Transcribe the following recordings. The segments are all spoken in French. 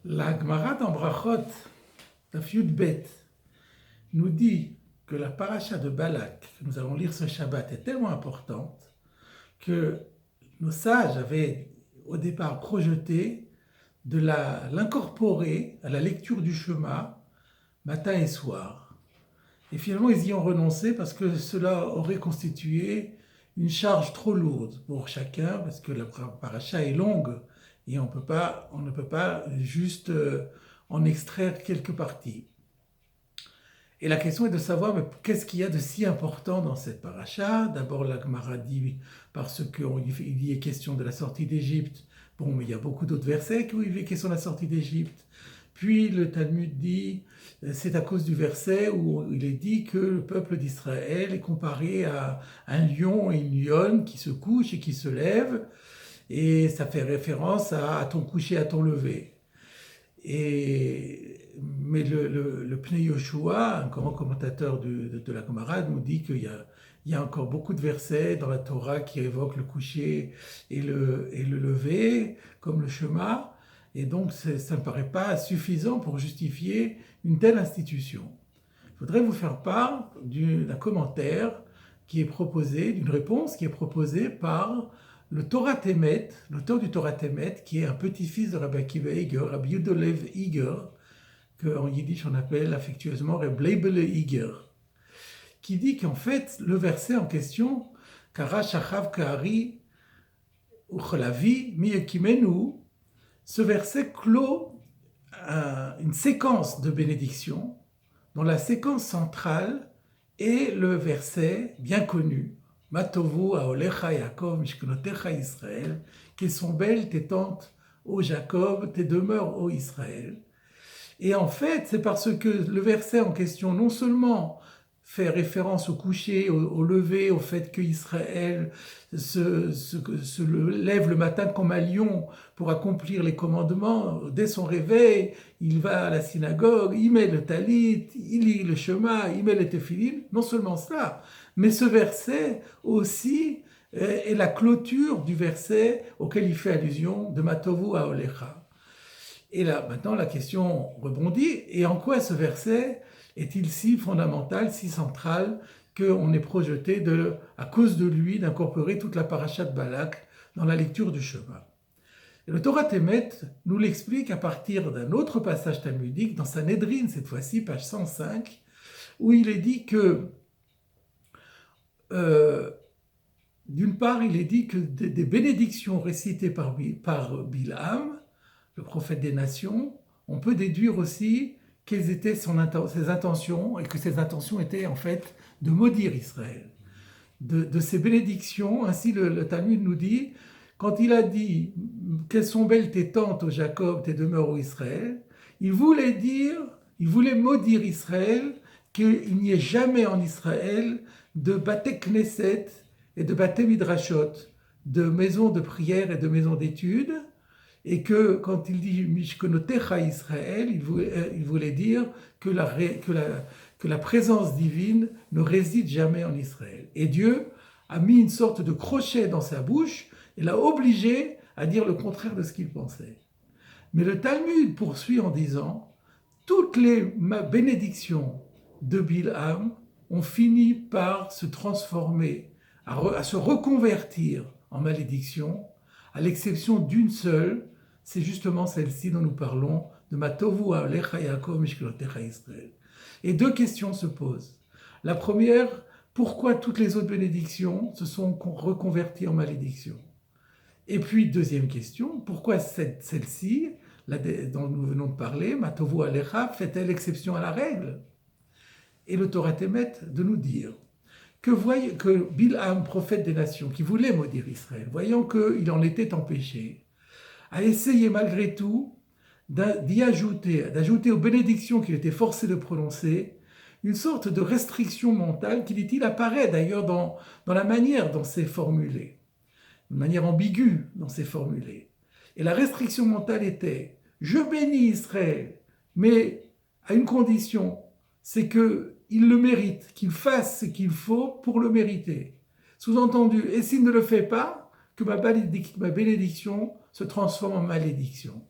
La Gemara dans Brachot, Daf Yud Bet, nous dit que la paracha de Balak, que nous allons lire ce Shabbat, est tellement importante que nos sages avaient au départ projeté de l'incorporer à la lecture du Shema matin et soir. Et finalement, ils y ont renoncé parce que cela aurait constitué une charge trop lourde pour chacun, parce que la paracha est longue et on ne peut pas juste en extraire quelques parties. Et la question est de savoir mais qu'est-ce qu'il y a de si important dans cette paracha. D'abord, la Gemara dit parce qu'il y est question de la sortie d'Égypte. Bon, mais il y a beaucoup d'autres versets où il est question de la sortie d'Égypte. Puis le Talmud dit, c'est à cause du verset où il est dit que le peuple d'Israël est comparé à un lion et une lionne qui se couchent et qui se lèvent, et ça fait référence à ton coucher, à ton lever. Mais le Pnei Yoshua, un grand commentateur de la Gemara, nous dit qu'il y a encore beaucoup de versets dans la Torah qui évoquent le coucher et le lever, comme le Shema. Et donc, ça ne me paraît pas suffisant pour justifier une telle institution. Je voudrais vous faire part d'un commentaire qui est proposé, d'une réponse qui est proposée par le Torah Temet, l'auteur du Torah Temet, qui est un petit-fils de Rabbi Akiva Eiger, Rabbi Yudolev Eiger, qu'en yiddish on appelle affectueusement Rabbi Leibele Eiger, qui dit qu'en fait, le verset en question, Kara Shachav Kahari Ucholavi Miyekimenu, ce verset clôt une séquence de bénédictions dont la séquence centrale est le verset bien connu Matovu Aolecha Yaakov Mishkenotecha Israël, qu'ils sont belles tes tentes, ô Jacob, tes demeures, ô Israël. Et en fait, c'est parce que le verset en question non seulement fait référence au coucher, au lever, au fait qu'Israël se lève le matin comme un lion pour accomplir les commandements. Dès son réveil, il va à la synagogue, il met le talit, il lit le Shema, il met les tefilin. Non seulement cela, mais ce verset aussi est la clôture du verset auquel il fait allusion de Matovu Aolecha. Et là, maintenant, la question rebondit. Et en quoi ce verset est-il si fondamental, si central, qu'on est projeté, à cause de lui, d'incorporer toute la paracha de Balak dans la lecture du Shema? Et le Torah Temet nous l'explique à partir d'un autre passage talmudique, dans Sanhedrin, cette fois-ci, page 105, où il est dit que, d'une part, il est dit que des bénédictions récitées par Bilham, le prophète des nations, on peut déduire aussi quelles étaient ses intentions, et que ses intentions étaient en fait de maudire Israël. De ces bénédictions, ainsi le Talmud nous dit, quand il a dit « Quelles sont belles tes tentes, ô Jacob, tes demeures, ô Israël », il voulait maudire Israël, qu'il n'y ait jamais en Israël de Baté Knesset et de Baté Midrashot, de maisons de prière et de maisons d'études, et que quand il dit Mishkenotecha Israël, il voulait dire que la présence divine ne réside jamais en Israël. Et Dieu a mis une sorte de crochet dans sa bouche et l'a obligé à dire le contraire de ce qu'il pensait. Mais le Talmud poursuit en disant toutes les bénédictions de Bilham ont fini par se transformer, à se reconvertir en malédiction, à l'exception d'une seule. C'est justement celle-ci dont nous parlons, de Matovu Aolecha Yaakov Mishkenotecha Israël. Et deux questions se posent. La première, pourquoi toutes les autres bénédictions se sont reconverties en malédictions? Et puis, deuxième question, pourquoi celle-ci, dont nous venons de parler, Matovu Aolecha, fait-elle exception à la règle? Et le Torah Temet de nous dire que Bilham, prophète des nations, qui voulait maudire Israël, voyant qu'il en était empêché, a essayé malgré tout d'ajouter aux bénédictions qu'il était forcé de prononcer une sorte de restriction mentale qui, dit-il, apparaît d'ailleurs dans la manière dont c'est formulé, une manière ambiguë dont c'est formulé. Et la restriction mentale était « Je bénis Israël, mais à une condition, c'est qu'il le mérite, qu'il fasse ce qu'il faut pour le mériter. » Sous-entendu, et s'il ne le fait pas, que ma bénédiction se transforme en malédiction.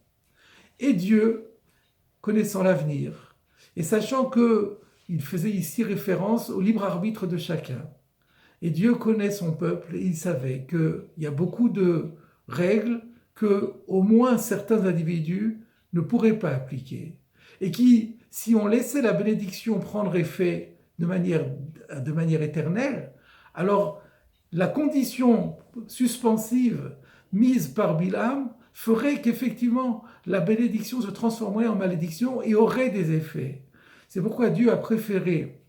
Et Dieu, connaissant l'avenir, et sachant qu'il faisait ici référence au libre arbitre de chacun, et Dieu connaît son peuple, et il savait qu'il y a beaucoup de règles que au moins certains individus ne pourraient pas appliquer, et qui, si on laissait la bénédiction prendre effet de manière éternelle, alors la condition suspensive mise par Bilam ferait qu'effectivement la bénédiction se transformerait en malédiction et aurait des effets. C'est pourquoi Dieu a préféré,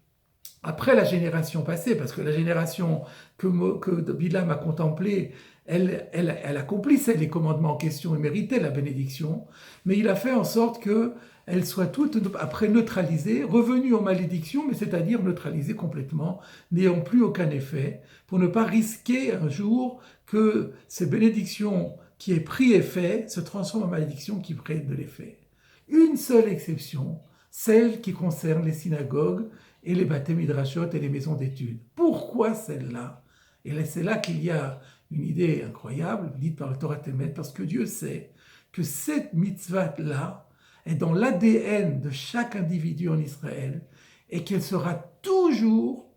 après la génération passée, parce que la génération que Bilam a contemplée, elle accomplissait les commandements en question et méritait la bénédiction, mais il a fait en sorte qu'elles soient toutes après neutralisées, revenues en malédiction, mais c'est-à-dire neutralisées complètement, n'ayant plus aucun effet, pour ne pas risquer un jour que ces bénédictions qui aient pris effet se transforment en malédiction qui prennent de l'effet. Une seule exception, celle qui concerne les synagogues et les Bate Midrashot et les maisons d'études. Pourquoi celle-là? Et c'est là qu'il y a une idée incroyable, dite par le Torah Temet, parce que Dieu sait que cette mitzvah-là est dans l'ADN de chaque individu en Israël et qu'elle sera toujours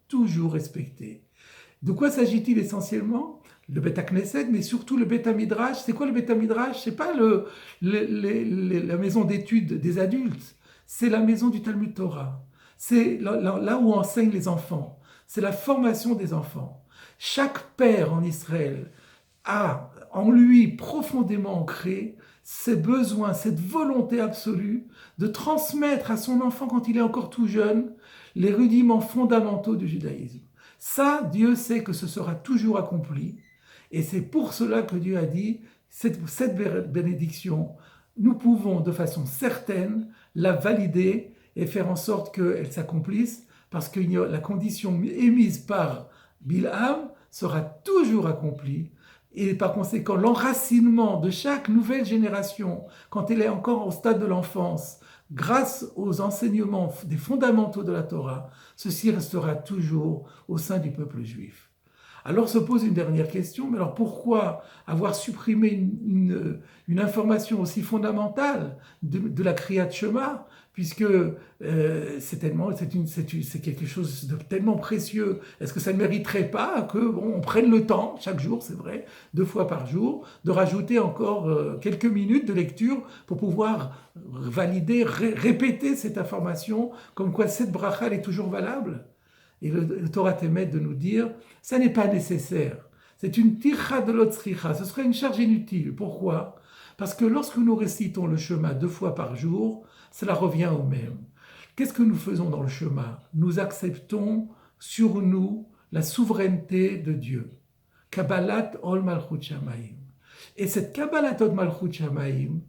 respectée. De quoi s'agit-il essentiellement? Le Beth Knesset, mais surtout le Beth Midrash. C'est quoi le Beth Midrash? C'est pas la maison d'études des adultes, c'est la maison du Talmud Torah. C'est là où enseignent les enfants. C'est la formation des enfants. Chaque père en Israël a en lui profondément ancré ses besoins, cette volonté absolue de transmettre à son enfant, quand il est encore tout jeune, les rudiments fondamentaux du judaïsme. Ça, Dieu sait que ce sera toujours accompli. Et c'est pour cela que Dieu a dit, cette bénédiction, nous pouvons de façon certaine la valider et faire en sorte qu'elle s'accomplisse, parce que la condition émise par Bilham sera toujours accomplie. Et par conséquent, l'enracinement de chaque nouvelle génération, quand elle est encore au stade de l'enfance, grâce aux enseignements des fondamentaux de la Torah, ceci restera toujours au sein du peuple juif. Alors se pose une dernière question, mais alors pourquoi avoir supprimé une information aussi fondamentale de la Kriyat Shema, puisque c'est quelque chose de tellement précieux. Est-ce que ça ne mériterait pas qu'on prenne le temps, chaque jour, c'est vrai, 2 fois par jour, de rajouter encore quelques minutes de lecture pour pouvoir valider, répéter cette information, comme quoi cette bracha elle est toujours valable? Et le Torah t'émet de nous dire, ça n'est pas nécessaire. C'est une tircha de l'otzricha, ce serait une charge inutile. Pourquoi? Parce que lorsque nous récitons le Shema 2 fois par jour, cela revient au même. Qu'est-ce que nous faisons dans le Shema? Nous acceptons sur nous la souveraineté de Dieu. Kabbalat ol malchut shamayim. Et cette Kabbalat ol malchut shamayim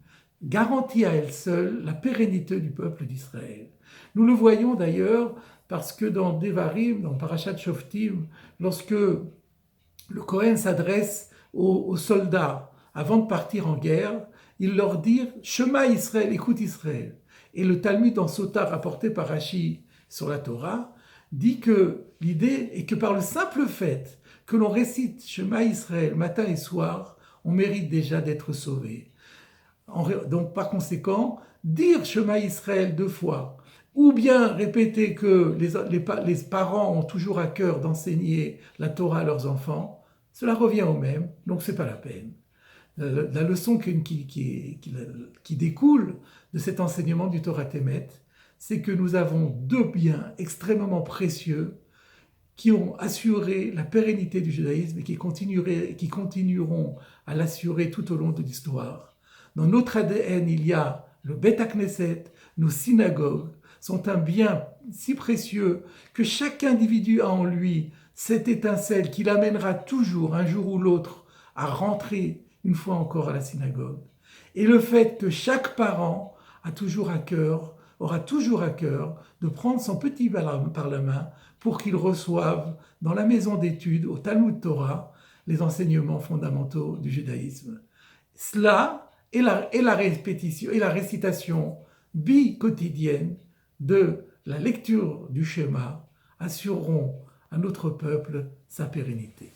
garantit à elle seule la pérennité du peuple d'Israël. Nous le voyons d'ailleurs parce que dans Devarim, dans Parashat Shoftim, lorsque le Kohen s'adresse aux soldats avant de partir en guerre, il leur dit « Shema Israël, écoute Israël ». Et le Talmud en Sota, rapporté par Rashi sur la Torah, dit que l'idée est que par le simple fait que l'on récite Shema Israël matin et soir, on mérite déjà d'être sauvé. Donc par conséquent, dire Shema Israël 2 fois, ou bien répéter que les parents ont toujours à cœur d'enseigner la Torah à leurs enfants, cela revient au même, donc c'est pas la peine. La leçon qui découle de cet enseignement du Torah Temet, c'est que nous avons 2 biens extrêmement précieux qui ont assuré la pérennité du judaïsme et qui continueront à l'assurer tout au long de l'histoire. Dans notre ADN, il y a le Beth Knesset, nos synagogues sont un bien si précieux que chaque individu a en lui cette étincelle qui l'amènera toujours, un jour ou l'autre, à rentrer une fois encore à la synagogue. Et le fait que chaque parent aura toujours à cœur de prendre son petit par la main pour qu'il reçoive dans la maison d'études, au Talmud Torah, les enseignements fondamentaux du judaïsme. Cela et la répétition et la récitation bi-quotidienne de la lecture du schéma assureront à notre peuple sa pérennité.